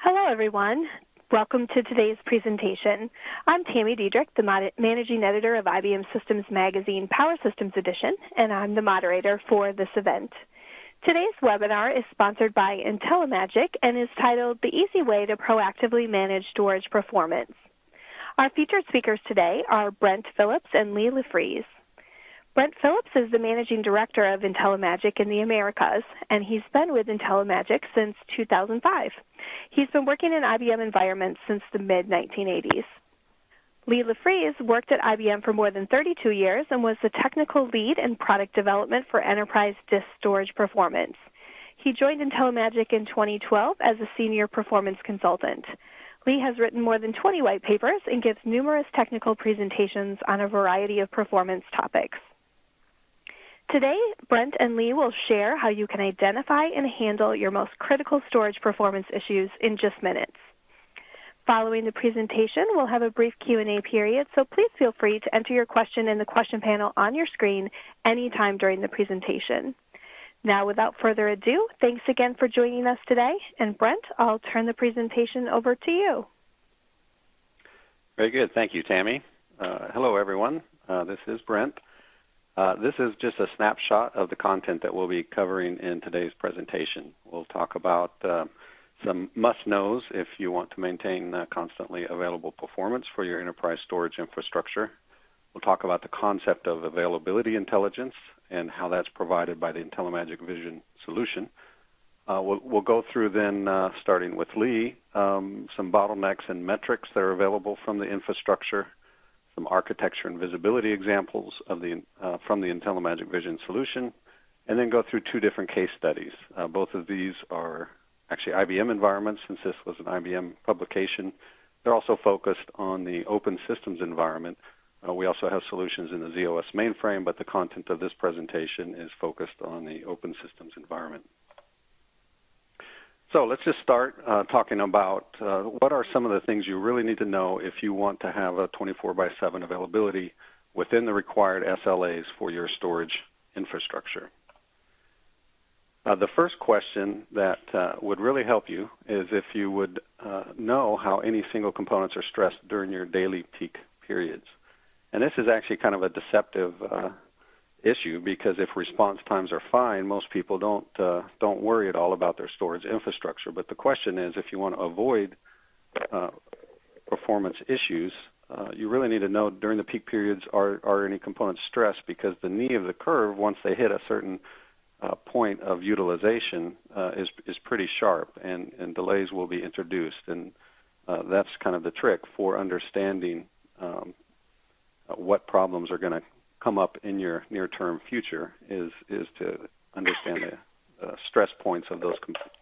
Hello, everyone. Welcome to today's presentation. I'm Tammy Diedrich, the Managing Editor of IBM Systems Magazine Power Systems Edition, and I'm the moderator for this event. Today's webinar is sponsored by IntelliMagic and is titled The Easy Way to Proactively Manage Storage Performance. Our featured speakers today are Brent Phillips and Lee LeFries. Brent Phillips is the Managing Director of IntelliMagic in the Americas, and he's been with IntelliMagic since 2005. He's been working in IBM environments since the mid-1980s. Lee LeFries worked at IBM for more than 32 years and was the technical lead in product development for enterprise disk storage performance. He joined IntelliMagic in 2012 as a senior performance consultant. Lee has written more than 20 white papers and gives numerous technical presentations on a variety of performance topics. Today, Brent and Lee will share how you can identify and handle your most critical storage performance issues in just minutes. Following the presentation, we'll have a brief Q&A period, so please feel free to enter your question in the question panel on your screen anytime during the presentation. Now, without further ado, thanks again for joining us today. And Brent, I'll turn the presentation over to you. Very good. Thank you, Tammy. Hello, everyone. This is Brent. This is just a snapshot of the content that we'll be covering in today's presentation. We'll talk about some must-knows if you want to maintain constantly available performance for your enterprise storage infrastructure. We'll talk about the concept of availability intelligence and how that's provided by the IntelliMagic Vision solution. We'll go through then, starting with Lee, some bottlenecks and metrics that are available from the infrastructure, some architecture and visibility examples of from the IntelliMagic Vision solution, and then go through two different case studies. Both of these are actually IBM environments, since this was an IBM publication. They're also focused on the open systems environment. We also have solutions in the ZOS mainframe, but the content of this presentation is focused on the open systems environment. So let's just start talking about what are some of the things you really need to know if you want to have a 24/7 availability within the required SLAs for your storage infrastructure. The first question that would really help you is if you would know how any single components are stressed during your daily peak periods. And this is actually kind of a deceptive issue, because if response times are fine, most people don't worry at all about their storage infrastructure. But the question is, if you want to avoid performance issues, you really need to know during the peak periods are any components stressed, because the knee of the curve, once they hit a certain point of utilization, is pretty sharp, and delays will be introduced. And that's kind of the trick for understanding what problems are going to come up in your near-term future is to understand the stress points of those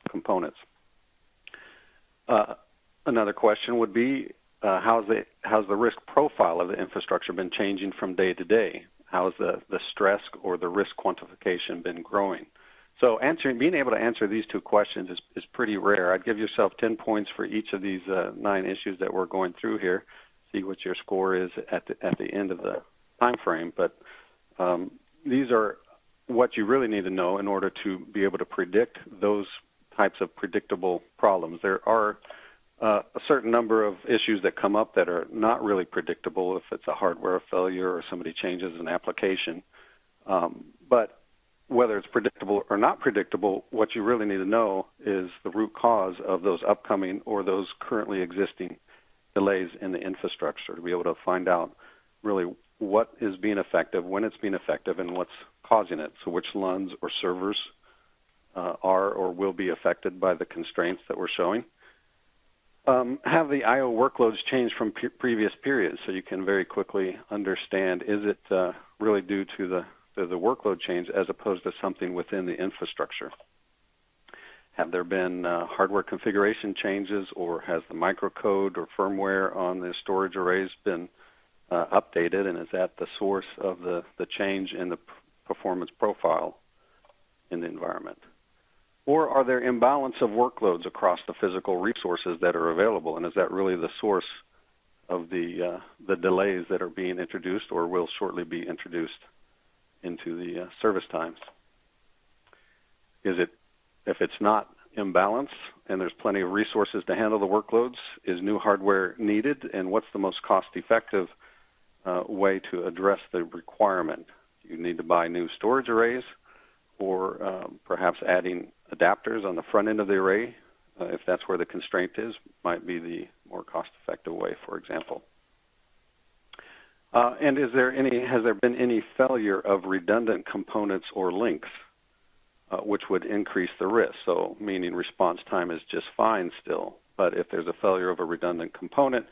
components. Another question would be, how's the risk profile of the infrastructure been changing from day to day? How's the stress or the risk quantification been growing? So being able to answer these two questions is pretty rare. I'd give yourself 10 points for each of these 9 issues that we're going through here. See what your score is at the end of the time frame, but these are what you really need to know in order to be able to predict those types of predictable problems. There are a certain number of issues that come up that are not really predictable if it's a hardware failure or somebody changes an application. But whether it's predictable or not predictable, what you really need to know is the root cause of those upcoming or those currently existing delays in the infrastructure, to be able to find out really what is being effective, when it's being effective, and what's causing it. So which LUNs or servers are or will be affected by the constraints that we're showing. Have the I/O workloads change from previous periods, so you can very quickly understand, is it really due to the workload change as opposed to something within the infrastructure? Have there been hardware configuration changes, or has the microcode or firmware on the storage arrays been updated, and is that the source of the change in the performance profile in the environment? Or are there imbalance of workloads across the physical resources that are available, and is that really the source of the delays that are being introduced or will shortly be introduced into the service times? If it's not imbalance and there's plenty of resources to handle the workloads? Is new hardware needed? And what's the most cost-effective way to address the requirement? Do you need to buy new storage arrays, or perhaps adding adapters on the front end of the array, if that's where the constraint is, might be the more cost-effective way, for example. And has there been any failure of redundant components or links, which would increase the risk? So meaning response time is just fine still, but if there's a failure of a redundant component,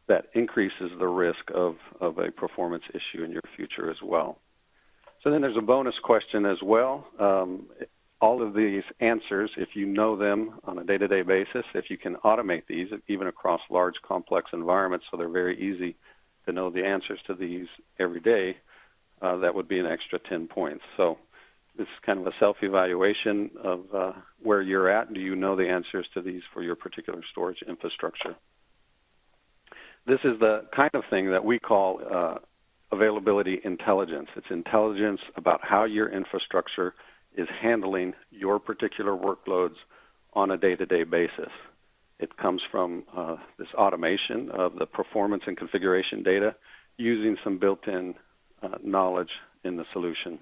that increases the risk of a performance issue in your future as well. So then there's a bonus question as well. All of these answers, if you know them on a day-to-day basis, if you can automate these, even across large, complex environments, so they're very easy to know the answers to these every day, that would be an extra 10 points. So this is kind of a self-evaluation of where you're at. Do you know the answers to these for your particular storage infrastructure? This is the kind of thing that we call availability intelligence. It's intelligence about how your infrastructure is handling your particular workloads on a day-to-day basis. It comes from this automation of the performance and configuration data using some built-in knowledge in the solution.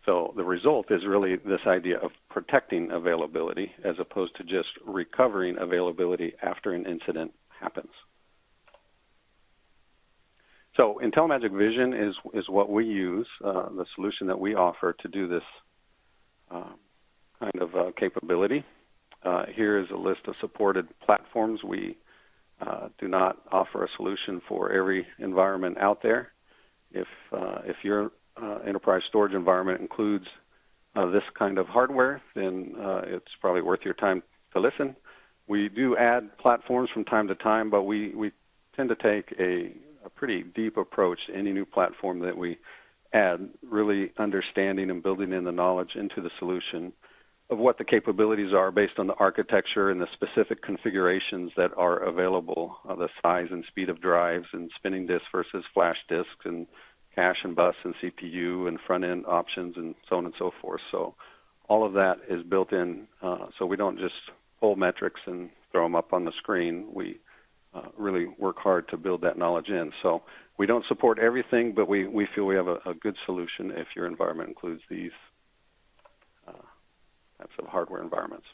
So the result is really this idea of protecting availability as opposed to just recovering availability after an incident happens. So IntelliMagic Vision is what we use, the solution that we offer to do this kind of capability. Here is a list of supported platforms. We do not offer a solution for every environment out there. If your enterprise storage environment includes this kind of hardware, then it's probably worth your time to listen. We do add platforms from time to time, but we tend to take a pretty deep approach to any new platform that we add, really understanding and building in the knowledge into the solution of what the capabilities are based on the architecture and the specific configurations that are available, the size and speed of drives and spinning disks versus flash disks and cache and bus and CPU and front-end options and so on and so forth. So all of that is built in, so we don't just pull metrics and throw them up on the screen. We really work hard to build that knowledge in. So we don't support everything, but we feel we have a good solution if your environment includes these types of hardware environments.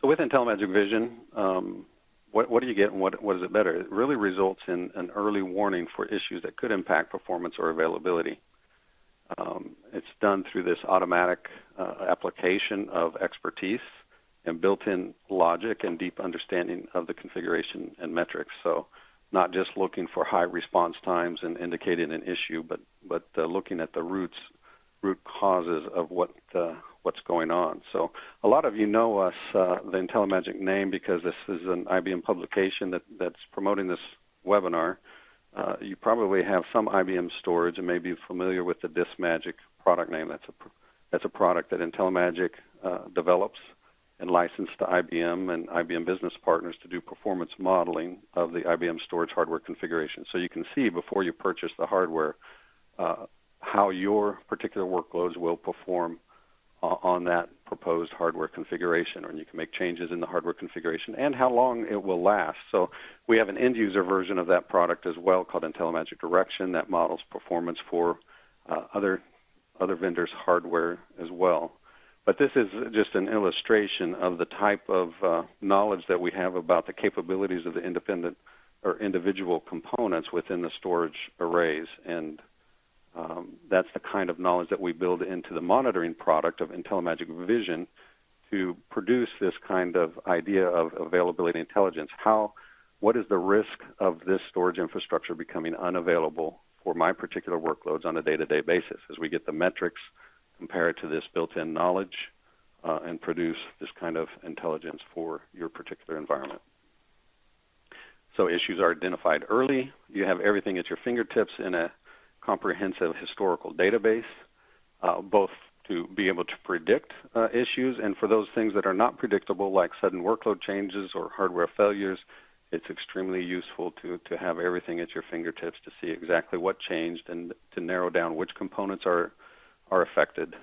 So with IntelliMagic Vision, what do you get and what is it better? It really results in an early warning for issues that could impact performance or availability. It's done through this automatic application of expertise and built-in logic and deep understanding of the configuration and metrics. So not just looking for high response times and indicating an issue, but looking at the root causes of what's going on. So a lot of you know us, the IntelliMagic name, because this is an IBM publication that's promoting this webinar. You probably have some IBM storage and may be familiar with the DisMagic product name. That's a product that IntelliMagic develops and licensed to IBM and IBM business partners to do performance modeling of the IBM storage hardware configuration. So you can see before you purchase the hardware how your particular workloads will perform on that proposed hardware configuration, and you can make changes in the hardware configuration and how long it will last. So we have an end-user version of that product as well called IntelliMagic Direction that models performance for other vendors' hardware as well. But this is just an illustration of the type of knowledge that we have about the capabilities of the independent or individual components within the storage arrays, and that's the kind of knowledge that we build into the monitoring product of IntelliMagic Vision to produce this kind of idea of availability intelligence. What is the risk of this storage infrastructure becoming unavailable for my particular workloads on a day-to-day basis as we get the metrics, compare it to this built-in knowledge, and produce this kind of intelligence for your particular environment. So issues are identified early. You have everything at your fingertips in a comprehensive historical database, both to be able to predict issues, and for those things that are not predictable, like sudden workload changes or hardware failures, it's extremely useful to have everything at your fingertips to see exactly what changed and to narrow down which components are affected.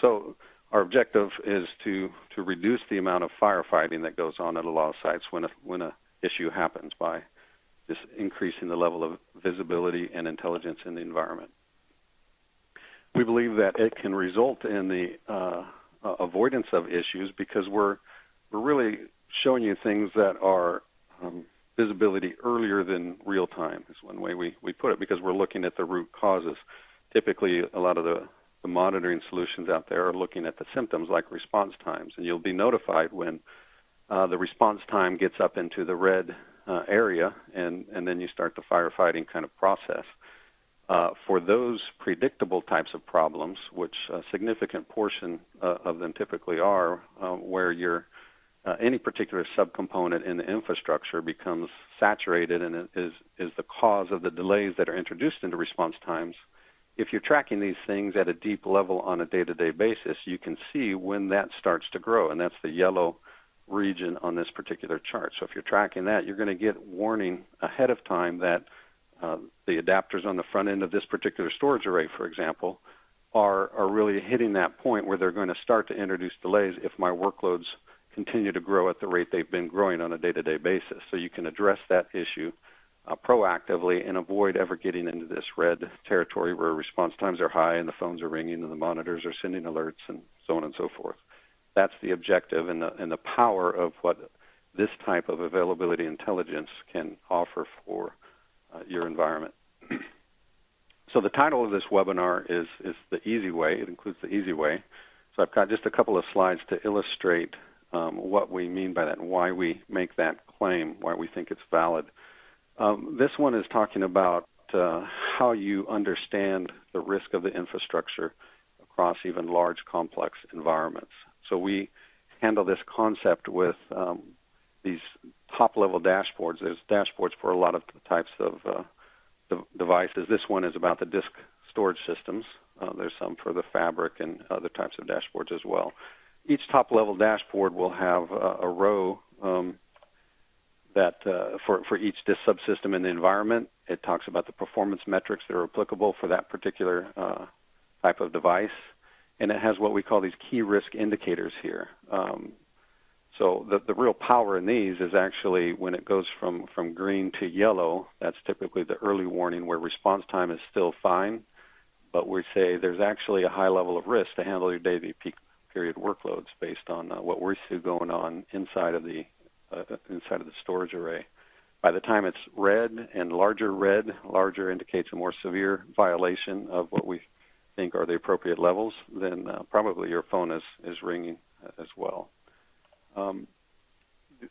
So our objective is to reduce the amount of firefighting that goes on at a lot of sites when a issue happens by just increasing the level of visibility and intelligence in the environment. We believe that it can result in the avoidance of issues because we're really showing you things that are visibility earlier than real time is one way we put it, because we're looking at the root causes. Typically, a lot of the monitoring solutions out there are looking at the symptoms like response times, and you'll be notified when the response time gets up into the red area, and then you start the firefighting kind of process. For those predictable types of problems, which a significant portion of them typically are, where any particular subcomponent in the infrastructure becomes saturated and it is the cause of the delays that are introduced into response times, if you're tracking these things at a deep level on a day-to-day basis, you can see when that starts to grow, and that's the yellow region on this particular chart. So if you're tracking that, you're going to get warning ahead of time that the adapters on the front end of this particular storage array, for example, are really hitting that point where they're going to start to introduce delays if my workloads continue to grow at the rate they've been growing on a day-to-day basis. So you can address that issue proactively and avoid ever getting into this red territory where response times are high and the phones are ringing and the monitors are sending alerts and so on and so forth. That's the objective and the power of what this type of availability intelligence can offer for your environment. So the title of this webinar is The Easy Way. It includes the easy way. So I've got just a couple of slides to illustrate what we mean by that and why we make that claim, why we think it's valid. This one is talking about how you understand the risk of the infrastructure across even large, complex environments. So we handle this concept with these top-level dashboards. There's dashboards for a lot of types of devices. This one is about the disk storage systems. There's some for the fabric and other types of dashboards as well. Each top-level dashboard will have a row that for each disk subsystem in the environment. It talks about the performance metrics that are applicable for that particular type of device, and it has what we call these key risk indicators here. So the real power in these is actually when it goes from green to yellow, that's typically the early warning where response time is still fine, but we say there's actually a high level of risk to handle your daily peak period workloads based on what we see going on inside of the storage array. By the time it's red, larger indicates a more severe violation of what we think are the appropriate levels, then probably your phone is ringing as well.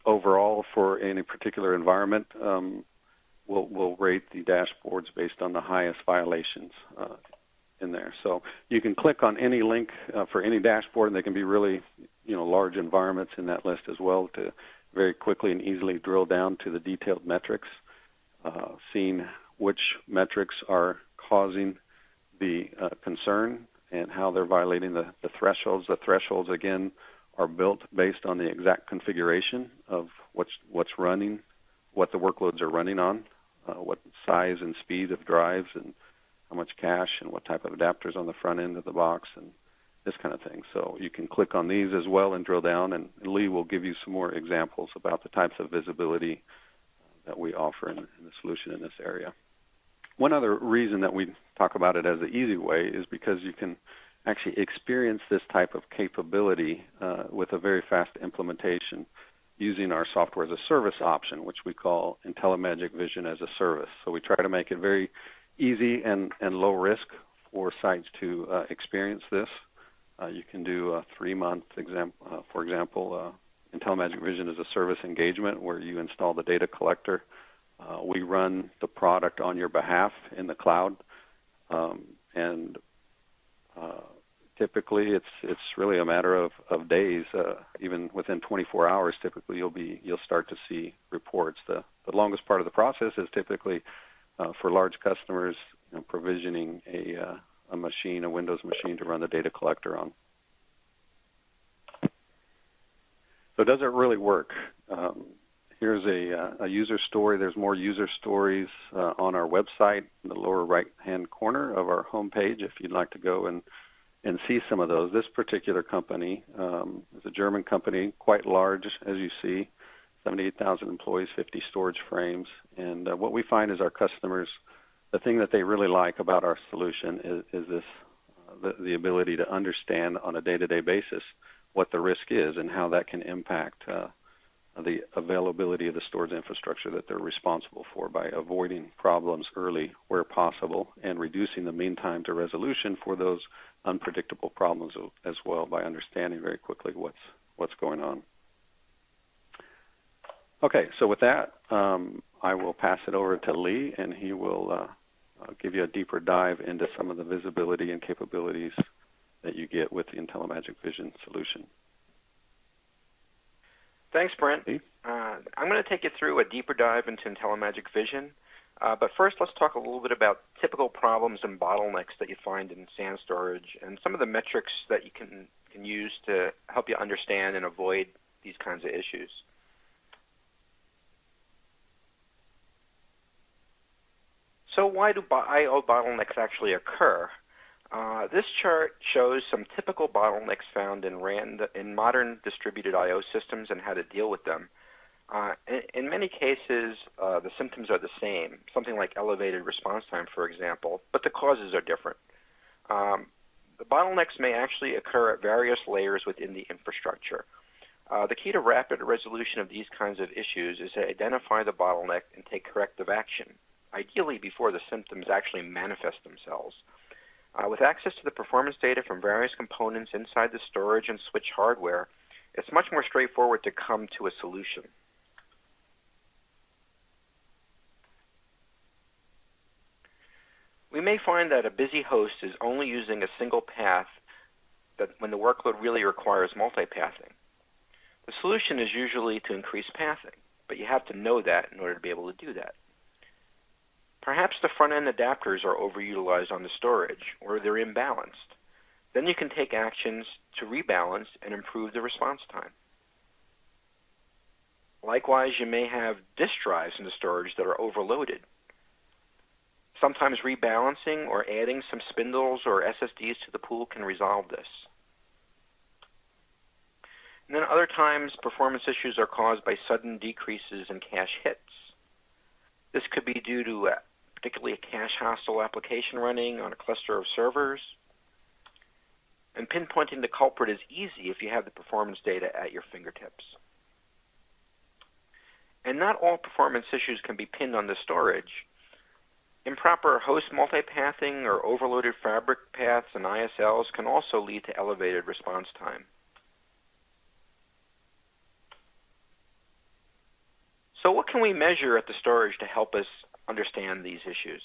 Overall, for any particular environment, we'll rate the dashboards based on the highest violations in there. So you can click on any link for any dashboard, and they can be really, large environments in that list as well to very quickly and easily drill down to the detailed metrics, seeing which metrics are causing the concern and how they're violating the thresholds. The thresholds, again, are built based on the exact configuration of what's running, what the workloads are running on, what size and speed of drives, and how much cache, and what type of adapters on the front end of the box, and this kind of thing. So you can click on these as well and drill down, and Lee will give you some more examples about the types of visibility that we offer in the solution in this area. One other reason that we talk about it as the easy way is because you can actually experience this type of capability with a very fast implementation using our software as a service option, which we call IntelliMagic Vision as a service. So we try to make it very easy and low risk for sites to experience this. You can do a 3-month, for example, IntelliMagic Vision as a service engagement where you install the data collector. We run the product on your behalf in the cloud, and typically it's really a matter of days. Even within 24 hours, typically you'll start to see reports. The longest part of the process is typically for large customers, provisioning a Windows machine to run the data collector on. So does it really work? Here's a user story. There's more user stories on our website in the lower right-hand corner of our homepage if you'd like to go and and see some of those. This particular company is a German company, quite large, as you see, 78,000 employees, 50 storage frames. And what we find is our customers, the thing that they really like about our solution is this, the ability to understand on a day-to-day basis what the risk is and how that can impact the availability of the storage infrastructure that they're responsible for by avoiding problems early where possible and reducing the mean time to resolution for those unpredictable problems as well by understanding very quickly what's going on. Okay, so with that, I will pass it over to Lee, and he will give you a deeper dive into some of the visibility and capabilities that you get with the IntelliMagic Vision solution. Thanks, Brent. I'm going to take you through a deeper dive into IntelliMagic Vision. But first, let's talk a little bit about typical problems and bottlenecks that you find in SAN storage and some of the metrics that you can use to help you understand and avoid these kinds of issues. So why do I/O bottlenecks actually occur? This chart shows some typical bottlenecks found in modern distributed I/O systems and how to deal with them. In many cases, the symptoms are the same, something like elevated response time, for example, but the causes are different. The bottlenecks may actually occur at various layers within the infrastructure. The key to rapid resolution of these kinds of issues is to identify the bottleneck and take corrective action, ideally before the symptoms actually manifest themselves. With access to the performance data from various components inside the storage and switch hardware, it's much more straightforward to come to a solution. We may find that a busy host is only using a single path when the workload really requires multipathing. The solution is usually to increase pathing, but you have to know that in order to be able to do that. Perhaps the front-end adapters are overutilized on the storage, or they're imbalanced. Then you can take actions to rebalance and improve the response time. Likewise, you may have disk drives in the storage that are overloaded. Sometimes rebalancing or adding some spindles or SSDs to the pool can resolve this. And then other times, performance issues are caused by sudden decreases in cache hits. This could be due to particularly a cache-hostile application running on a cluster of servers. And pinpointing the culprit is easy if you have the performance data at your fingertips. And not all performance issues can be pinned on the storage. Improper host multipathing or overloaded fabric paths and ISLs can also lead to elevated response time. So what can we measure at the storage to help us understand these issues?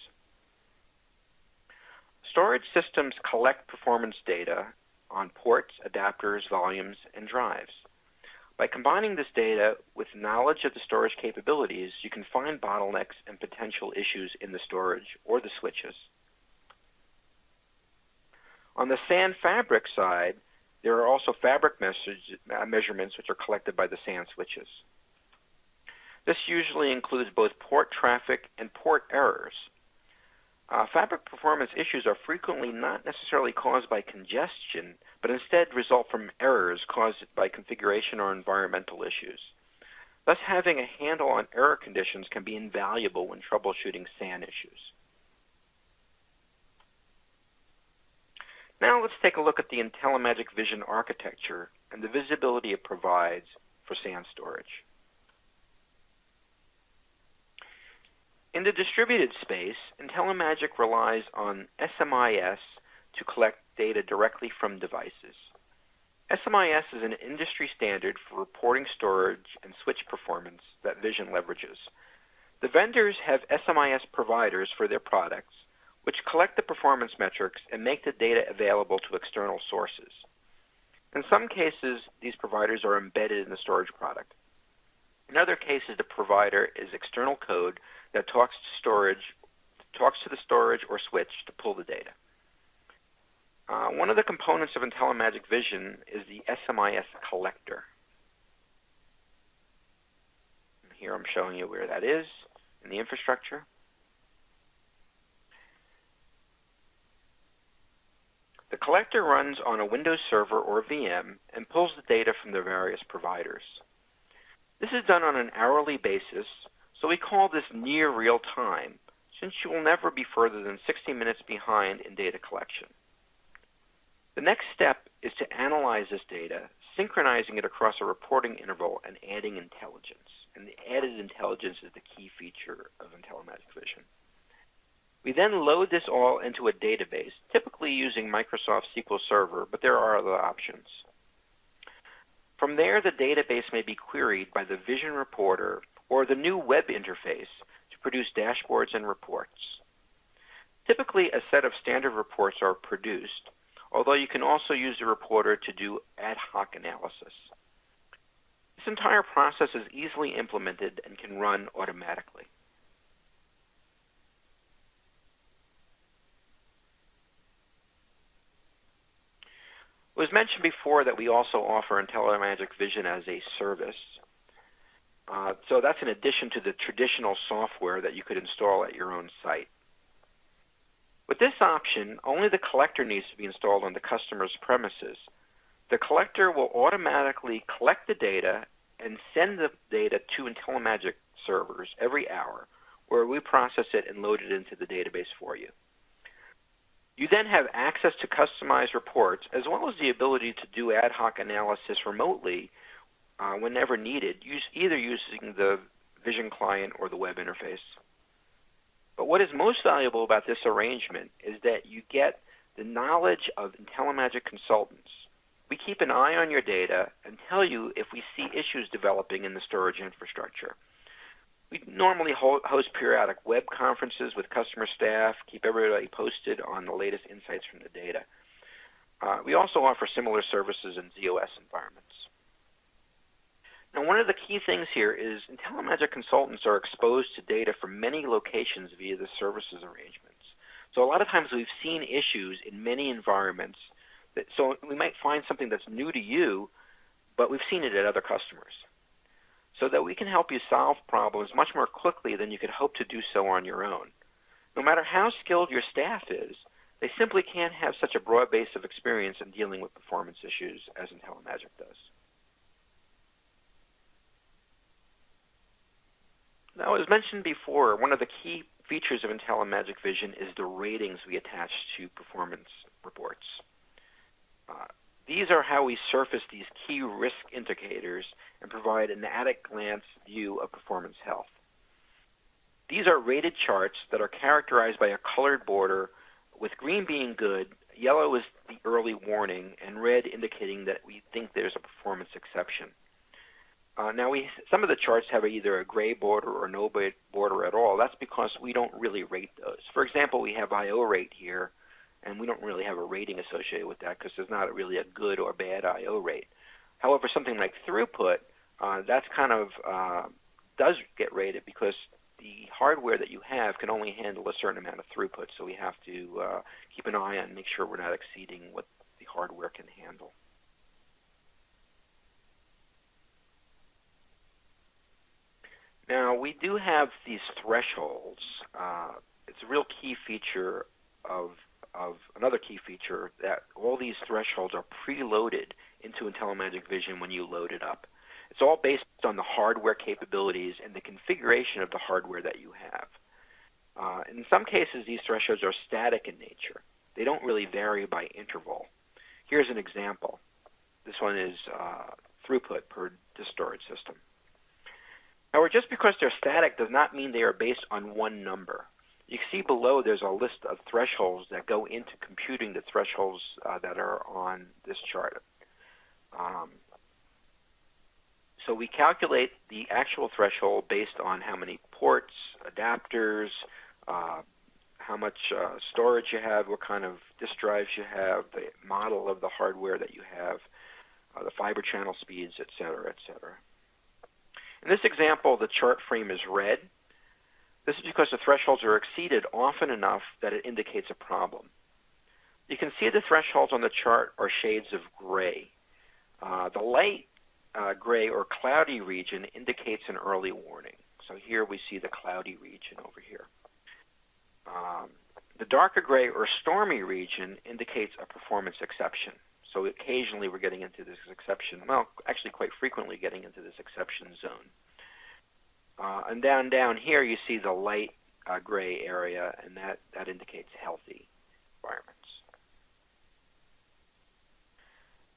Storage systems collect performance data on ports, adapters, volumes, and drives. By combining this data with knowledge of the storage capabilities, you can find bottlenecks and potential issues in the storage or the switches. On the SAN fabric side, there are also fabric measurements which are collected by the SAN switches. This usually includes both port traffic and port errors. Fabric performance issues are frequently not necessarily caused by congestion, but instead result from errors caused by configuration or environmental issues. Thus, having a handle on error conditions can be invaluable when troubleshooting SAN issues. Now let's take a look at the IntelliMagic Vision architecture and the visibility it provides for SAN storage. In the distributed space, IntelliMagic relies on SMI-S to collect data directly from devices. SMI-S is an industry standard for reporting storage and switch performance that Vision leverages. The vendors have SMI-S providers for their products, which collect the performance metrics and make the data available to external sources. In some cases, these providers are embedded in the storage product. In other cases, the provider is external code that talks to the storage or switch to pull the data. One of the components of IntelliMagic Vision is the SMI-S collector. Here I'm showing you where that is in the infrastructure. The collector runs on a Windows server or VM and pulls the data from the various providers. This is done on an hourly basis, so we call this near real time, since you will never be further than 60 minutes behind in data collection. The next step is to analyze this data, synchronizing it across a reporting interval and adding intelligence. And the added intelligence is the key feature of IntelliMagic Vision. We then load this all into a database, typically using Microsoft SQL Server, but there are other options. From there, the database may be queried by the Vision Reporter or the new web interface to produce dashboards and reports. Typically, a set of standard reports are produced, although you can also use the reporter to do ad hoc analysis. This entire process is easily implemented and can run automatically. It was mentioned before that we also offer IntelliMagic Vision as a service. So that's in addition to the traditional software that you could install at your own site. With this option, only the collector needs to be installed on the customer's premises. The collector will automatically collect the data and send the data to IntelliMagic servers every hour, where we process it and load it into the database for you. You then have access to customized reports, as well as the ability to do ad hoc analysis remotely whenever needed, either using the Vision client or the web interface. But what is most valuable about this arrangement is that you get the knowledge of IntelliMagic consultants. We keep an eye on your data and tell you if we see issues developing in the storage infrastructure. We normally host periodic web conferences with customer staff, keep everybody posted on the latest insights from the data. We also offer similar services in ZOS environments. Now, one of the key things here is IntelliMagic consultants are exposed to data from many locations via the services arrangements. So a lot of times we've seen issues in many environments. So we might find something that's new to you, but we've seen it at other customers. So that we can help you solve problems much more quickly than you could hope to do so on your own. No matter how skilled your staff is, they simply can't have such a broad base of experience in dealing with performance issues as IntelliMagic does. Now, as mentioned before, one of the key features of IntelliMagic Vision is the ratings we attach to performance reports. These are how we surface these key risk indicators and provide an at-a-glance view of performance health. These are rated charts that are characterized by a colored border, with green being good, yellow is the early warning, and red indicating that we think there's a performance exception. Now, some of the charts have either a gray border or no border at all. That's because we don't really rate those. For example, we have I/O rate here, and we don't really have a rating associated with that because there's not really a good or bad I/O rate. However, something like throughput, that's kind of does get rated because the hardware that you have can only handle a certain amount of throughput, so we have to keep an eye on and make sure we're not exceeding what the hardware can handle. Now, we do have these thresholds. It's a real key feature of another key feature that all these thresholds are preloaded into IntelliMagic Vision when you load it up. It's all based on the hardware capabilities and the configuration of the hardware that you have. In some cases, these thresholds are static in nature. They don't really vary by interval. Here's an example. This one is throughput per disk storage system. However, just because they're static does not mean they are based on one number. You can see below there's a list of thresholds that go into computing the thresholds that are on this chart. So we calculate the actual threshold based on how many ports, adapters, how much storage you have, what kind of disk drives you have, the model of the hardware that you have, the fiber channel speeds, et cetera, et cetera. In this example, the chart frame is red. This is because the thresholds are exceeded often enough that it indicates a problem. You can see the thresholds on the chart are shades of gray. The light gray or cloudy region indicates an early warning. So here we see the cloudy region over here. The darker gray or stormy region indicates a performance exception. So occasionally we're getting into this exception, well, actually quite frequently getting into this exception zone. And down here you see the light gray area, and that indicates healthy environments.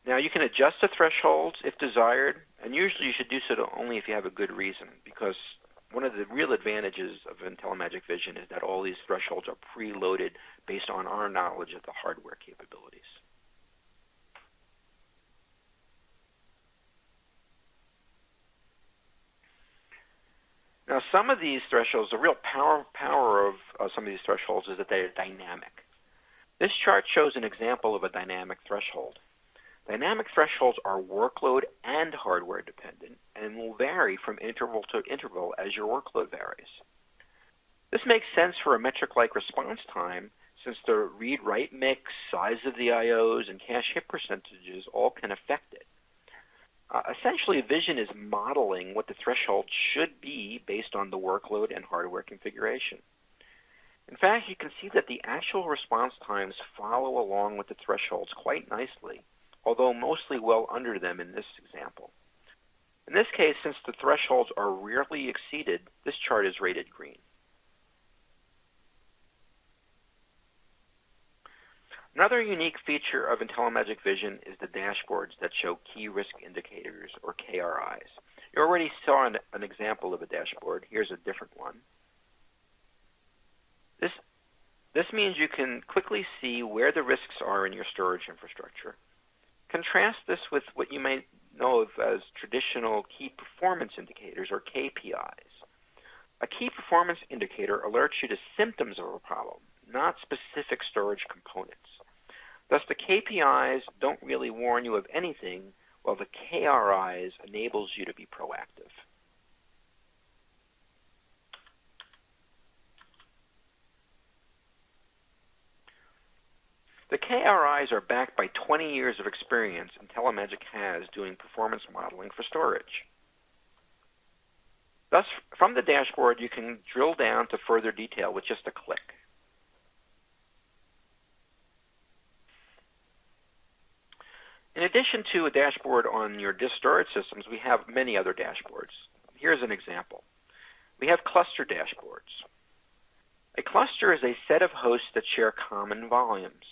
Now you can adjust the thresholds if desired, and usually you should do so only if you have a good reason, because one of the real advantages of IntelliMagic Vision is that all these thresholds are preloaded based on our knowledge of the hardware capabilities. Now, some of these thresholds, the real power of some of these thresholds is that they are dynamic. This chart shows an example of a dynamic threshold. Dynamic thresholds are workload and hardware dependent and will vary from interval to interval as your workload varies. This makes sense for a metric like response time, since the read-write mix, size of the IOs, and cache hit percentages all can affect it. Essentially, Vision is modeling what the threshold should be based on the workload and hardware configuration. In fact, you can see that the actual response times follow along with the thresholds quite nicely, although mostly well under them in this example. In this case, since the thresholds are rarely exceeded, this chart is rated green. Another unique feature of IntelliMagic Vision is the dashboards that show key risk indicators, or KRIs. You already saw an example of a dashboard. Here's a different one. This means you can quickly see where the risks are in your storage infrastructure. Contrast this with what you may know of as traditional key performance indicators, or KPIs. A key performance indicator alerts you to symptoms of a problem, not specific storage components. Thus, the KPIs don't really warn you of anything, while the KRIs enables you to be proactive. The KRIs are backed by 20 years of experience IntelliMagic has doing performance modeling for storage. Thus, from the dashboard, you can drill down to further detail with just a click. In addition to a dashboard on your disk storage systems, we have many other dashboards. Here's an example. We have cluster dashboards. A cluster is a set of hosts that share common volumes.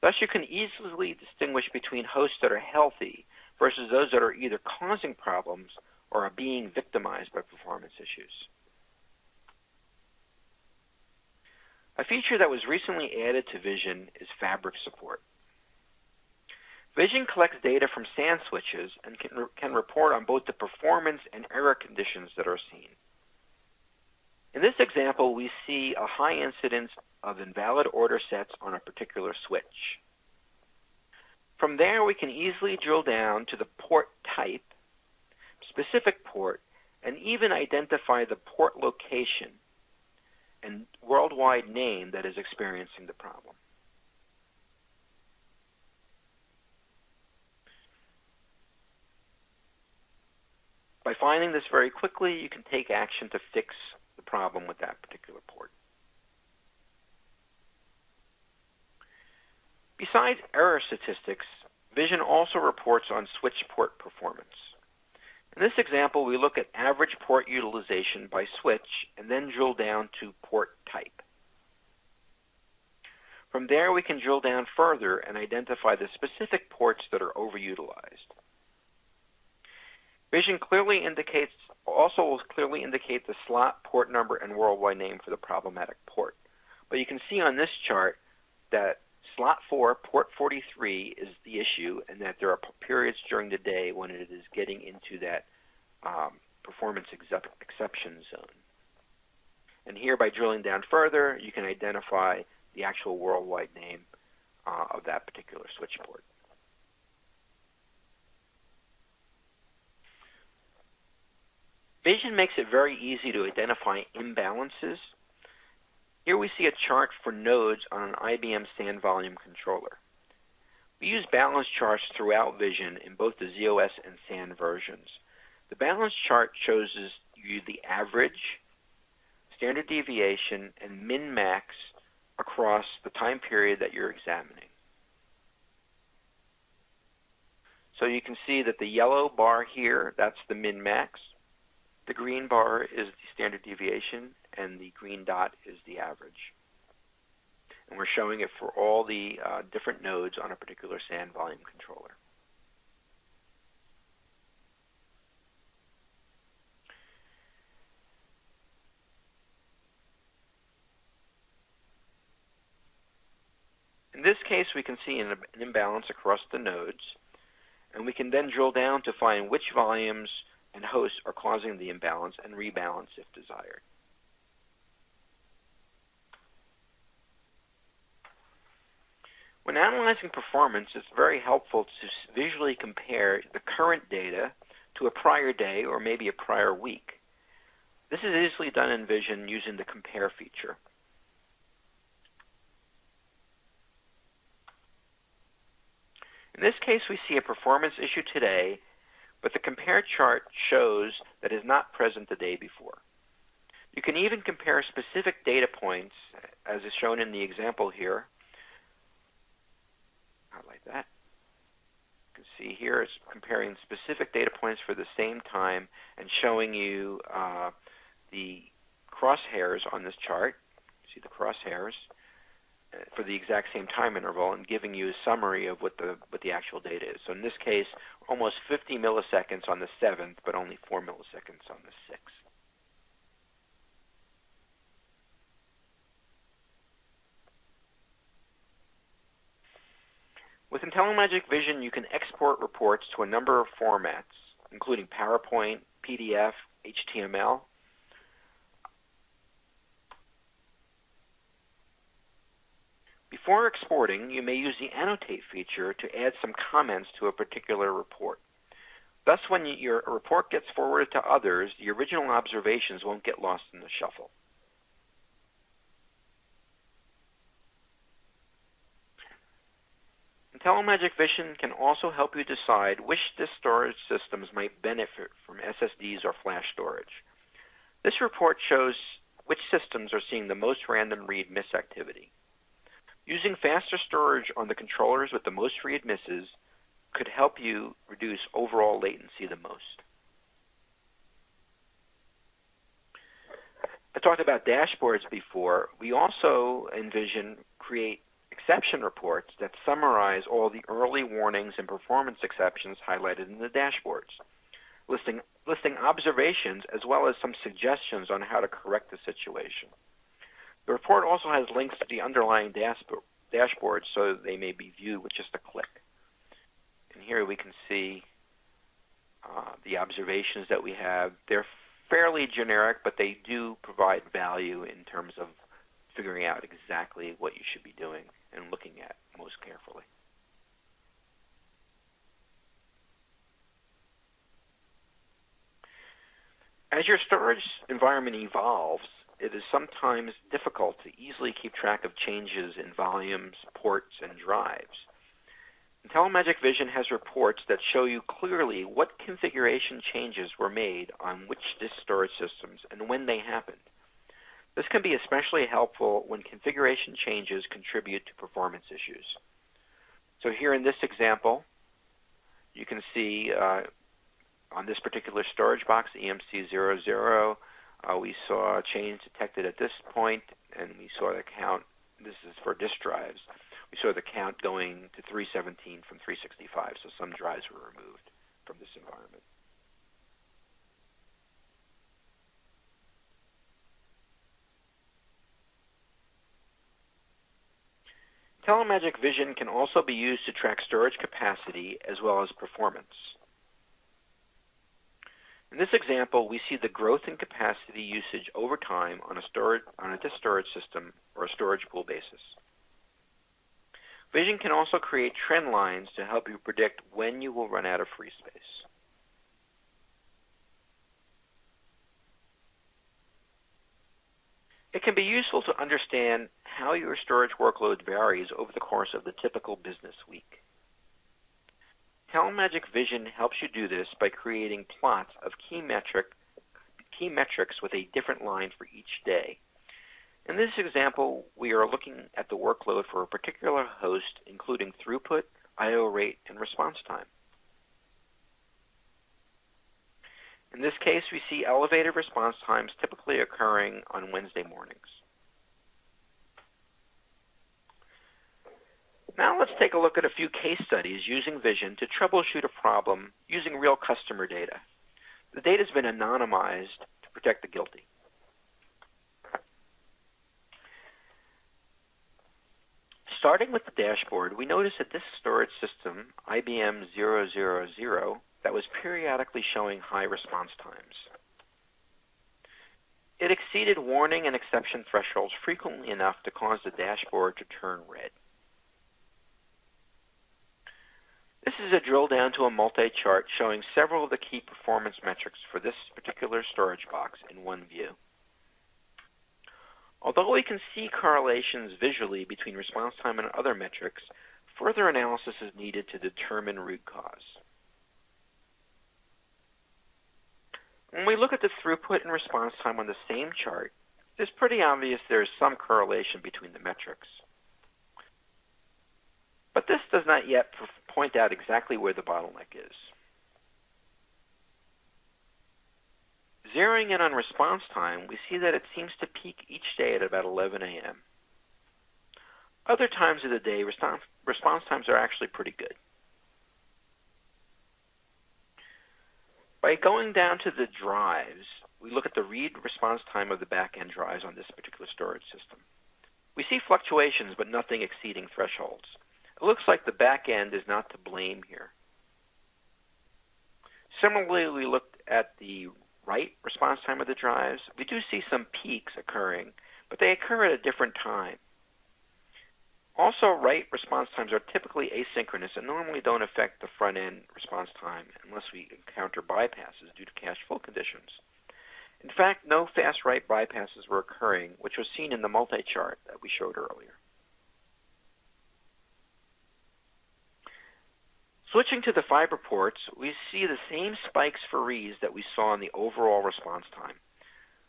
Thus, you can easily distinguish between hosts that are healthy versus those that are either causing problems or are being victimized by performance issues. A feature that was recently added to Vision is fabric support. Vision collects data from SAN switches and can report on both the performance and error conditions that are seen. In this example, we see a high incidence of invalid order sets on a particular switch. From there, we can easily drill down to the port type, specific port, and even identify the port location and worldwide name that is experiencing the problem. By finding this very quickly, you can take action to fix the problem with that particular port. Besides error statistics, Vision also reports on switch port performance. In this example, we look at average port utilization by switch and then drill down to port type. From there, we can drill down further and identify the specific ports that are overutilized. Vision also will clearly indicate the slot, port number, and worldwide name for the problematic port. But you can see on this chart that slot 4, port 43 is the issue, and that there are periods during the day when it is getting into that performance exception zone. And here, by drilling down further, you can identify the actual worldwide name of that particular switch port. Vision makes it very easy to identify imbalances. Here we see a chart for nodes on an IBM SAN volume controller. We use balance charts throughout Vision in both the ZOS and SAN versions. The balance chart shows you the average, standard deviation, and min-max across the time period that you're examining. So you can see that the yellow bar here, that's the min-max. The green bar is the standard deviation, and the green dot is the average. And we're showing it for all the different nodes on a particular SAN volume controller. In this case, we can see an imbalance across the nodes, and we can then drill down to find which volumes and hosts are causing the imbalance and rebalance if desired. When analyzing performance, it's very helpful to visually compare the current data to a prior day or maybe a prior week. This is easily done in Vision using the compare feature. In this case, we see a performance issue today, but the compare chart shows that is not present the day before. You can even compare specific data points, as is shown in the example here. Highlight that. You can see here it's comparing specific data points for the same time and showing you the crosshairs on this chart. See the crosshairs for the exact same time interval and giving you a summary of what the actual data is. So in this case, almost 50 milliseconds on the 7th, but only 4 milliseconds on the 6th. With IntelliMagic Vision, you can export reports to a number of formats, including PowerPoint, PDF, HTML. Before exporting, you may use the Annotate feature to add some comments to a particular report. Thus, when your report gets forwarded to others, the original observations won't get lost in the shuffle. IntelliMagic Vision can also help you decide which disk storage systems might benefit from SSDs or flash storage. This report shows which systems are seeing the most random read-miss activity. Using faster storage on the controllers with the most read-misses could help you reduce overall latency the most. I talked about dashboards before. We also, in Vision, create exception reports that summarize all the early warnings and performance exceptions highlighted in the dashboards, listing observations as well as some suggestions on how to correct the situation. The report also has links to the underlying dashboard so they may be viewed with just a click. And here we can see the observations that we have. They're fairly generic, but they do provide value in terms of figuring out exactly what you should be doing and looking at most carefully. As your storage environment evolves, it is sometimes difficult to easily keep track of changes in volumes, ports, and drives. IntelliMagic Vision has reports that show you clearly what configuration changes were made on which disk storage systems and when they happened. This can be especially helpful when configuration changes contribute to performance issues. So here in this example, you can see on this particular storage box, EMC00, we saw a change detected at this point, and we saw the count. This is for disk drives. We saw the count going to 317 from 365, so some drives were removed from this environment. IntelliMagic Vision can also be used to track storage capacity as well as performance. In this example, we see the growth in capacity usage over time on a disk storage system or a storage pool basis. Vision can also create trend lines to help you predict when you will run out of free space. It can be useful to understand how your storage workload varies over the course of the typical business week. IntelliMagic Vision helps you do this by creating plots of key metrics with a different line for each day. In this example, we are looking at the workload for a particular host, including throughput, I/O rate, and response time. In this case, we see elevated response times typically occurring on Wednesday mornings. Now let's take a look at a few case studies using Vision to troubleshoot a problem using real customer data. The data has been anonymized to protect the guilty. Starting with the dashboard, we notice that this storage system, IBM 000, that was periodically showing high response times. It exceeded warning and exception thresholds frequently enough to cause the dashboard to turn red. This is a drill down to a multi-chart showing several of the key performance metrics for this particular storage box in one view. Although we can see correlations visually between response time and other metrics, further analysis is needed to determine root cause. When we look at the throughput and response time on the same chart, it's pretty obvious there is some correlation between the metrics. But this does not yet point out exactly where the bottleneck is. Zeroing in on response time, we see that it seems to peak each day at about 11 a.m. Other times of the day, response times are actually pretty good. By going down to the drives, we look at the read response time of the back-end drives on this particular storage system. We see fluctuations, but nothing exceeding thresholds. It looks like the back-end is not to blame here. Similarly, we looked at the write response time of the drives. We do see some peaks occurring, but they occur at a different time. Also, write response times are typically asynchronous and normally don't affect the front-end response time unless we encounter bypasses due to cache full conditions. In fact, no fast write bypasses were occurring, which was seen in the multi-chart that we showed earlier. Switching to the fiber ports, we see the same spikes for reads that we saw in the overall response time.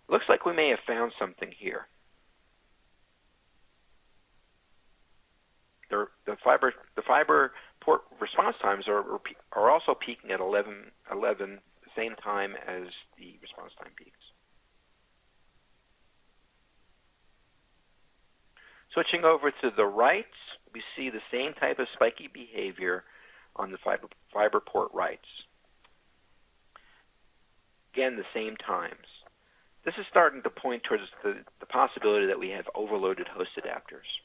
Looks like we may have found something here. The fiber port response times are also peaking at 11, the same time as the response time peaks. Switching over to the writes, we see the same type of spiky behavior on the fiber port writes. Again, the same times. This is starting to point towards the possibility that we have overloaded host adapters.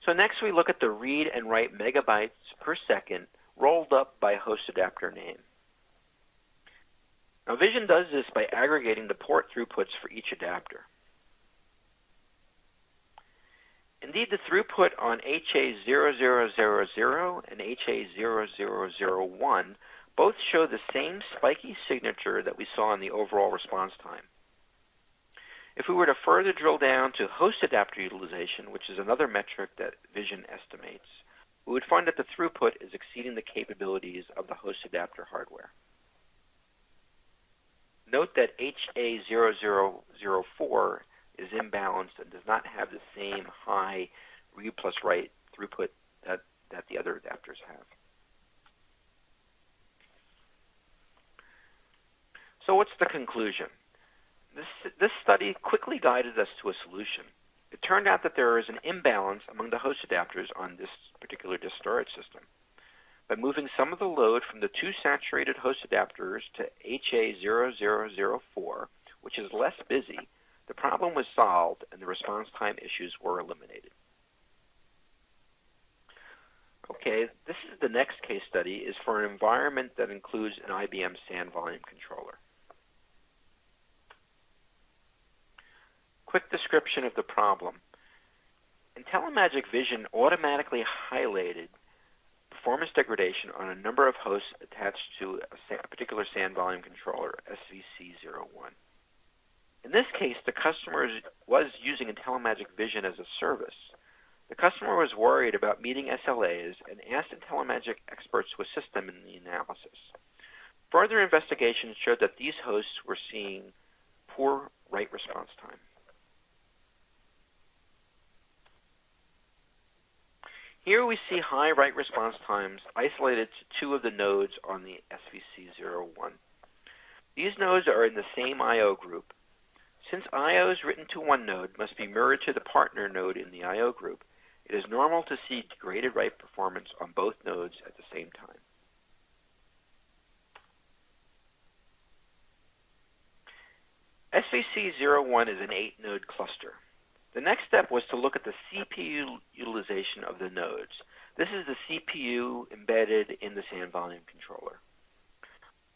So next we look at the read and write megabytes per second rolled up by host adapter name. Now Vision does this by aggregating the port throughputs for each adapter. Indeed, the throughput on HA0000 and HA0001 both show the same spiky signature that we saw in the overall response time. If we were to further drill down to host adapter utilization, which is another metric that Vision estimates, we would find that the throughput is exceeding the capabilities of the host adapter hardware. Note that HA0004 is imbalanced and does not have the same high read plus write throughput that the other adapters have. So what's the conclusion? This study quickly guided us to a solution. It turned out that there is an imbalance among the host adapters on this particular disk storage system. By moving some of the load from the two saturated host adapters to HA0004, which is less busy, the problem was solved and the response time issues were eliminated. Okay, this is the next case study is for an environment that includes an IBM SAN volume controller. Quick description of the problem. IntelliMagic Vision automatically highlighted performance degradation on a number of hosts attached to a particular SAN volume controller, SVC01. In this case, the customer was using IntelliMagic Vision as a service. The customer was worried about meeting SLAs and asked IntelliMagic experts to assist them in the analysis. Further investigation showed that these hosts were seeing poor write response time. Here we see high write response times isolated to two of the nodes on the SVC01. These nodes are in the same I.O. group. Since I.O.s written to one node must be mirrored to the partner node in the I.O. group, it is normal to see degraded write performance on both nodes at the same time. SVC01 is an 8-node cluster. The next step was to look at the CPU utilization of the nodes. This is the CPU embedded in the SAN volume controller.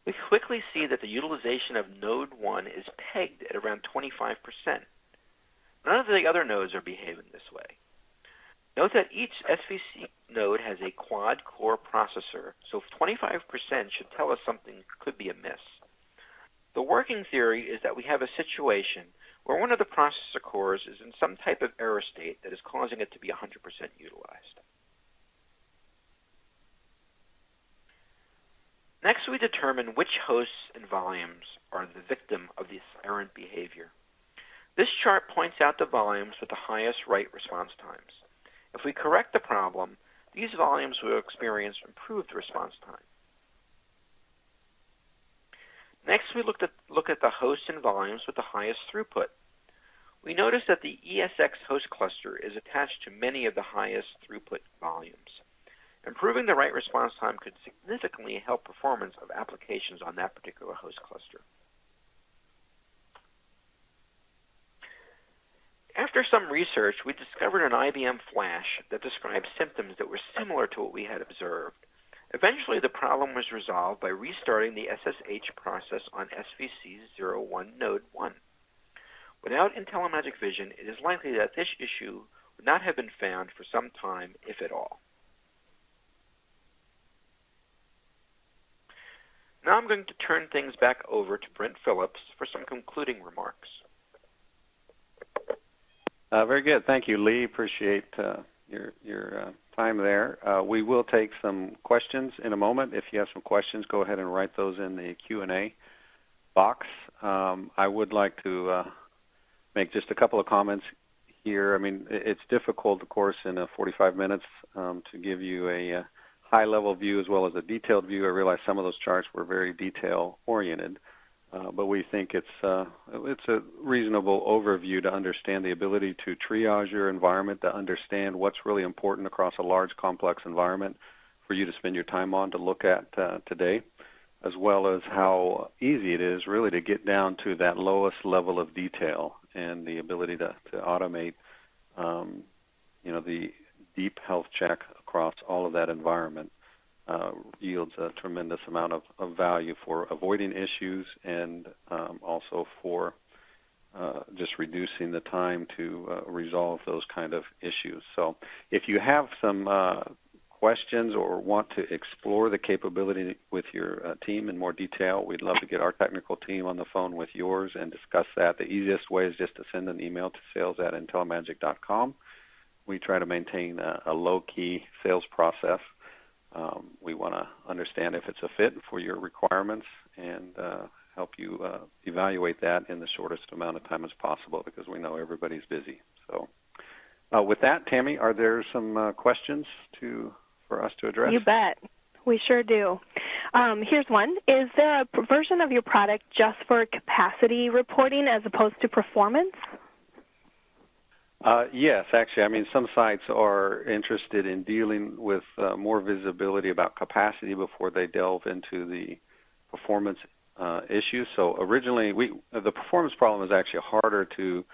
We quickly see that the utilization of node 1 is pegged at around 25%. None of the other nodes are behaving this way. Note that each SVC node has a quad-core processor, so 25% should tell us something could be amiss. The working theory is that we have a situation where one of the processor cores is in some type of error state that is causing it to be 100% utilized. Next, we determine which hosts and volumes are the victim of this errant behavior. This chart points out the volumes with the highest write response times. If we correct the problem, these volumes will experience improved response time. Next, we look at the hosts and volumes with the highest throughput. We notice that the ESX host cluster is attached to many of the highest throughput volumes. Improving the write response time could significantly help performance of applications on that particular host cluster. After some research, we discovered an IBM flash that described symptoms that were similar to what we had observed. Eventually, the problem was resolved by restarting the SSH process on SVC01 node 1. Without IntelliMagic Vision, it is likely that this issue would not have been found for some time, if at all. Now I'm going to turn things back over to Brent Phillips for some concluding remarks. Very good. Thank you, Lee. Appreciate your time there. We will take some questions in a moment. If you have some questions, go ahead and write those in the Q&A box. I would like to make just a couple of comments here. I mean, it's difficult, of course, in 45 minutes to give you a high-level view as well as a detailed view. I realize some of those charts were very detail-oriented, but we think it's a reasonable overview to understand the ability to triage your environment, to understand what's really important across a large, complex environment for you to spend your time on to look at today, as well as how easy it is really to get down to that lowest level of detail and the ability to automate, the deep health check across all of that environment yields a tremendous amount of value for avoiding issues and also for just reducing the time to resolve those kind of issues. So if you have some questions or want to explore the capability with your team in more detail, we'd love to get our technical team on the phone with yours and discuss that. The easiest way is just to send an email to sales@intellimagic.com. We try to maintain a low-key sales process. We want to understand if it's a fit for your requirements and help you evaluate that in the shortest amount of time as possible because we know everybody's busy. So with that, Tammy, are there some questions for us to address? You bet. We sure do. Here's one. Is there a version of your product just for capacity reporting as opposed to performance? Yes, actually. I mean, some sites are interested in dealing with more visibility about capacity before they delve into the performance issues. So originally, the performance problem is actually harder to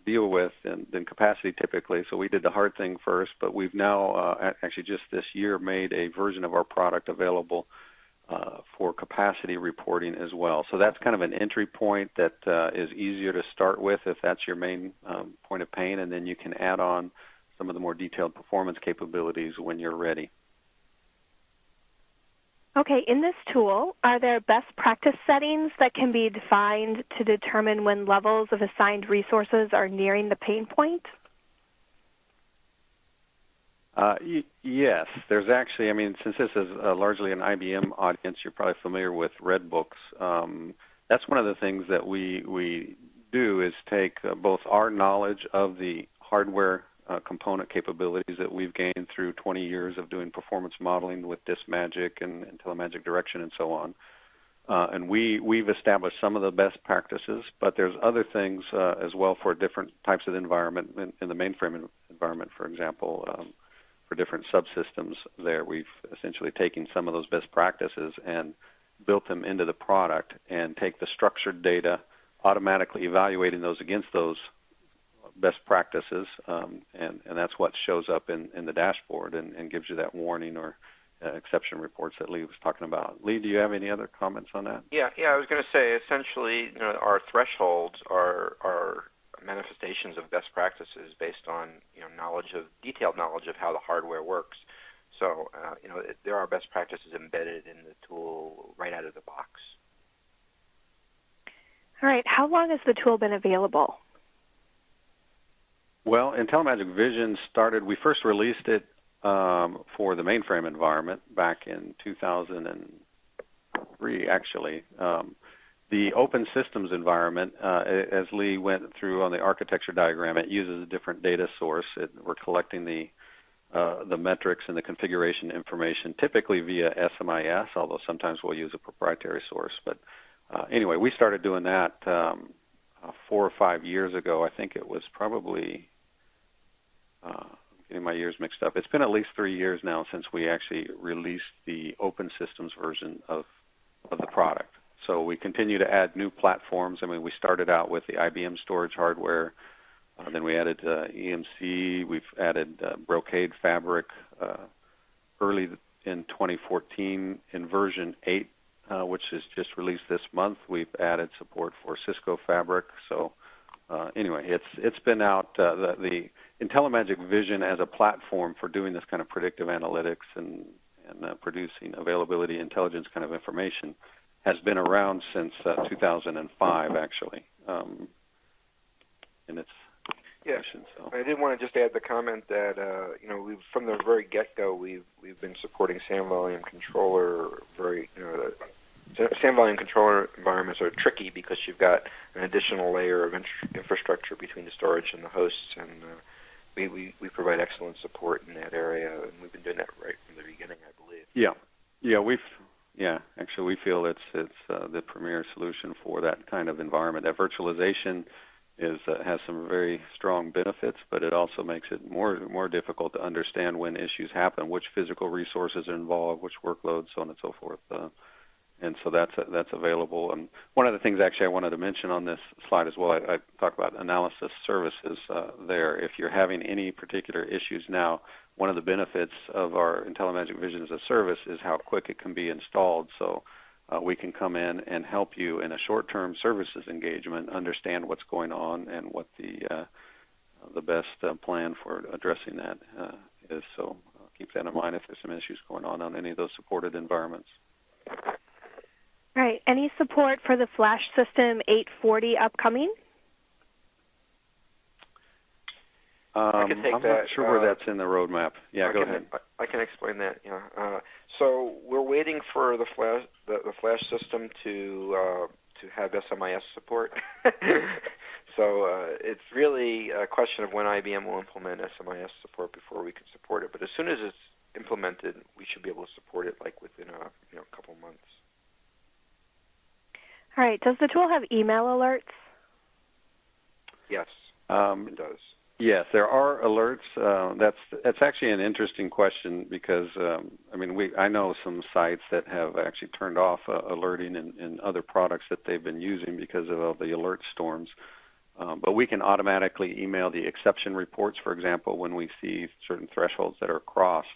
deal with than capacity typically. So we did the hard thing first, but we've now actually just this year made a version of our product available for capacity reporting as well. So that's kind of an entry point that is easier to start with if that's your main point of pain, and then you can add on some of the more detailed performance capabilities when you're ready. Okay, in this tool, are there best practice settings that can be defined to determine when levels of assigned resources are nearing the pain point? Yes, there's actually, I mean, since this is largely an IBM audience, you're probably familiar with Redbooks. that's one of the things that we do is take both our knowledge of the hardware component capabilities that we've gained through 20 years of doing performance modeling with DisMagic and IntelliMagic Direction and so on. And we've established some of the best practices, but there's other things as well for different types of environment. In the mainframe environment, for example, for different subsystems there, we've essentially taken some of those best practices and built them into the product and take the structured data, automatically evaluating those against those best practices, and that's what shows up in the dashboard and gives you that warning or exception reports that Lee was talking about. Lee, do you have any other comments on that? Yeah. I was going to say, essentially, our thresholds are manifestations of best practices based on detailed knowledge of how the hardware works. So there are best practices embedded in the tool right out of the box. All right. How long has the tool been available? Well, IntelliMagic Vision we first released it for the mainframe environment back in 2003, actually. The open systems environment, as Lee went through on the architecture diagram, it uses a different data source. We're collecting the metrics and the configuration information, typically via SMI-S, although sometimes we'll use a proprietary source. But anyway, we started doing that 4 or 5 years ago. I think it was probably, getting my years mixed up. It's been at least 3 years now since we actually released the open systems version of the product. So we continue to add new platforms. I mean, we started out with the IBM storage hardware. Then we added EMC. We've added Brocade Fabric early in 2014 in version 8, which is just released this month. We've added support for Cisco Fabric. So anyway, it's been out. The IntelliMagic Vision as a platform for doing this kind of predictive analytics and producing availability intelligence kind of information has been around since 2005, actually. In its mission, so. I did want to just add the comment that from the very get-go we've been supporting SAM volume controller. SAM volume controller environments are tricky because you've got an additional layer of infrastructure between the storage and the hosts, and we provide excellent support in that area, and we've been doing that right from the beginning, I believe. Actually, we feel it's the premier solution for that kind of environment. That virtualization has some very strong benefits, but it also makes it more difficult to understand when issues happen, which physical resources are involved, which workloads, so on and so forth. And so that's available. And one of the things actually I wanted to mention on this slide as well, I talk about analysis services there. If you're having any particular issues now, one of the benefits of our IntelliMagic Vision as a service is how quick it can be installed. So we can come in and help you in a short-term services engagement understand what's going on and what the best plan for addressing that is. So keep that in mind if there's some issues going on any of those supported environments. All right. Any support for the Flash System 840 upcoming? I can take I'm that. not sure where that's in the roadmap. Yeah, go ahead. I can explain that. Yeah. So we're waiting for the Flash system to have SMI-S support. So it's really a question of when IBM will implement SMI-S support before we can support it. But as soon as it's implemented, we should be able to support it like within a couple months. All right. Does the tool have email alerts? Yes, it does. Yes, there are alerts. That's actually an interesting question because I know some sites that have actually turned off alerting in other products that they've been using because of all the alert storms. But we can automatically email the exception reports, for example, when we see certain thresholds that are crossed.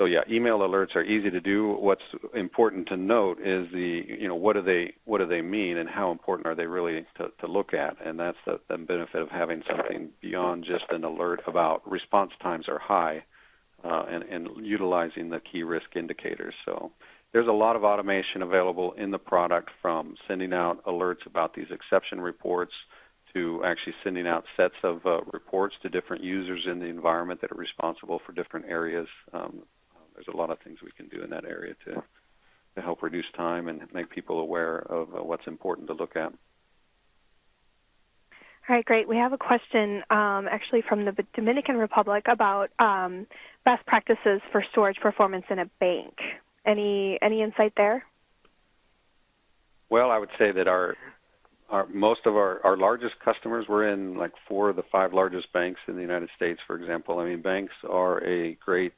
So yeah, email alerts are easy to do. What's important to note is what do they mean and how important are they really to look at? And that's the benefit of having something beyond just an alert about response times are high and utilizing the key risk indicators. So there's a lot of automation available in the product, from sending out alerts about these exception reports to actually sending out sets of reports to different users in the environment that are responsible for different areas. There's a lot of things we can do in that area to help reduce time and make people aware of what's important to look at. All right, great. We have a question actually from the Dominican Republic about best practices for storage performance in a bank. Any insight there? Well, I would say that most of our largest customers, we're in like 4 of the 5 largest banks in the United States, for example. I mean, banks are a great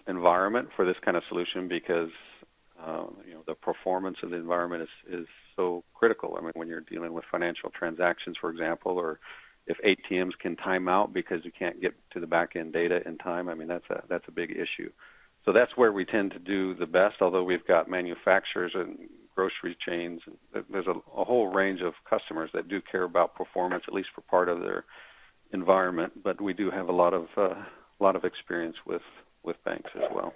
environment for this kind of solution because the performance of the environment is so critical. I mean, when you're dealing with financial transactions, for example, or if ATMs can time out because you can't get to the back-end data in time, I mean, that's a big issue. So that's where we tend to do the best, although we've got manufacturers and grocery chains. There's a whole range of customers that do care about performance, at least for part of their environment, but we do have a lot of experience with banks as well.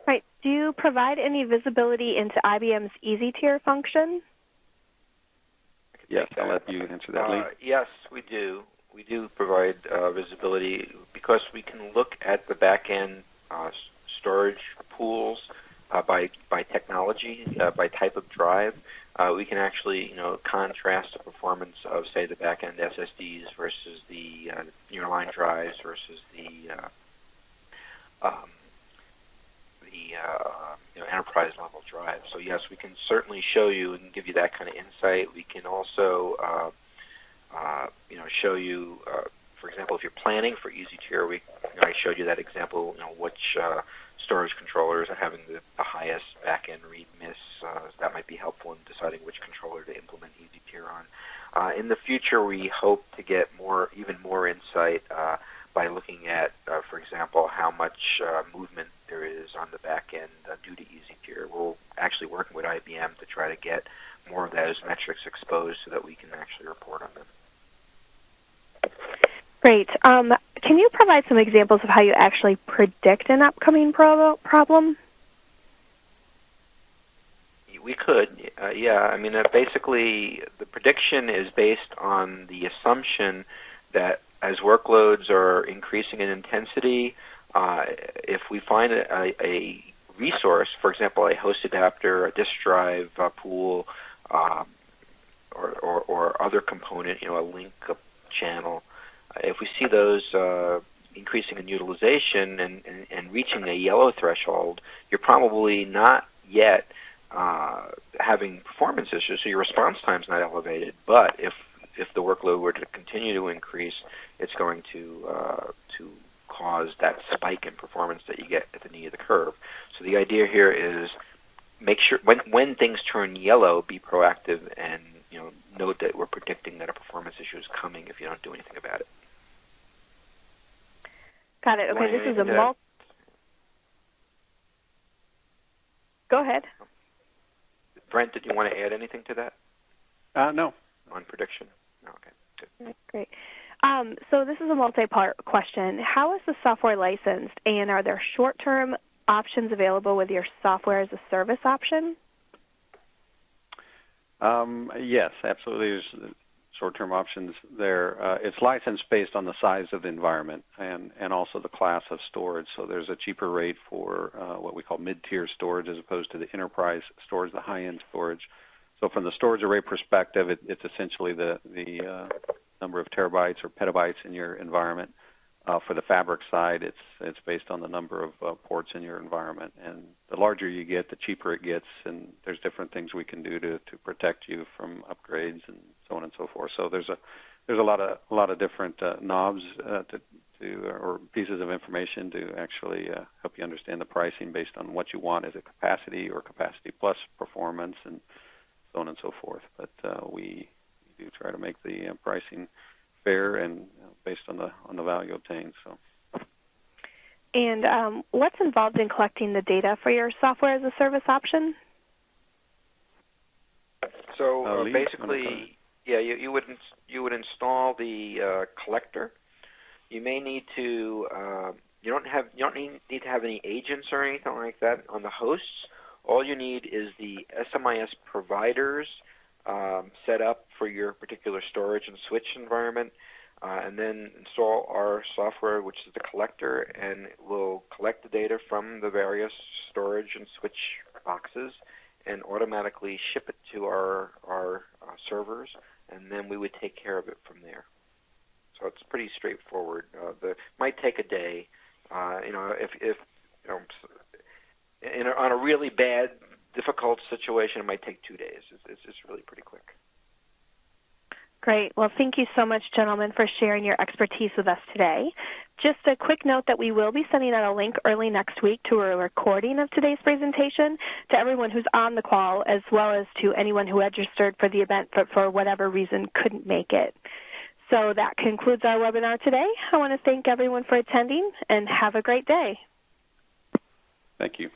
Right. Do you provide any visibility into IBM's Easy Tier function? Yes, I'll let you answer that, Lee. Yes, we do. We do provide visibility because we can look at the back-end storage pools by technology, by type of drive. We can actually, contrast the performance of, say, the back-end SSDs versus the nearline drives versus the enterprise-level drive. So yes, we can certainly show you and give you that kind of insight. We can also, show you, for example, if you're planning for Easy Tier, I showed you that example. Which storage controllers are having the highest back-end read miss. That might be helpful in deciding which controller to implement Easy Tier on. In the future, we hope to get even more insight by looking at, for example, how much movement there is on the back end due to Easy Tier. We're actually working with IBM to try to get more of those metrics exposed so that we can actually report on them. Great. Can you provide some examples of how you actually predict an upcoming problem? We could, yeah. I mean, basically, the prediction is based on the assumption that as workloads are increasing in intensity, if we find a resource, for example, a host adapter, a disk drive pool, or other component, a link channel, if we see those increasing in utilization and reaching a yellow threshold, you're probably not yet having performance issues, so your response time's not elevated. But if the workload were to continue to increase, it's going to cause that spike in performance that you get at the knee of the curve. So the idea here is make sure when things turn yellow, be proactive and note that we're predicting that a performance issue is coming if you don't do anything about it. Got it. Okay, this is a Go ahead. Brent, did you want to add anything to that? No. On prediction? No, okay, good. Great. So this is a multi-part question. How is the software licensed, and are there short-term options available with your software as a service option? Yes, absolutely. There's short-term options there. It's licensed based on the size of the environment and also the class of storage. So there's a cheaper rate for what we call mid-tier storage as opposed to the enterprise storage, the high-end storage. So from the storage array perspective, it's essentially the number of terabytes or petabytes in your environment. For the fabric side, it's based on the number of ports in your environment. And the larger you get, the cheaper it gets, and there's different things we can do to protect you from upgrades and so on and so forth. So there's a lot of different knobs or pieces of information to actually help you understand the pricing based on what you want. Is it capacity or capacity plus performance and so on and so forth. But we do try to make the pricing fair and based on the value obtained. So. And what's involved in collecting the data for your software as a service option? So basically, yeah, you would install the collector. You may need to you don't need to have any agents or anything like that on the hosts. All you need is the SMI-S providers set up for your particular storage and switch environment. and then install our software, which is the collector, and we'll collect the data from the various storage and switch boxes and automatically ship it to our servers, and then we would take care of it from there. So it's pretty straightforward. Might take a day. If on a really bad, difficult situation, it might take 2 days. It's just really pretty quick. Great. Well, thank you so much, gentlemen, for sharing your expertise with us today. Just a quick note that we will be sending out a link early next week to a recording of today's presentation to everyone who's on the call, as well as to anyone who registered for the event but for whatever reason couldn't make it. So that concludes our webinar today. I want to thank everyone for attending, and have a great day. Thank you.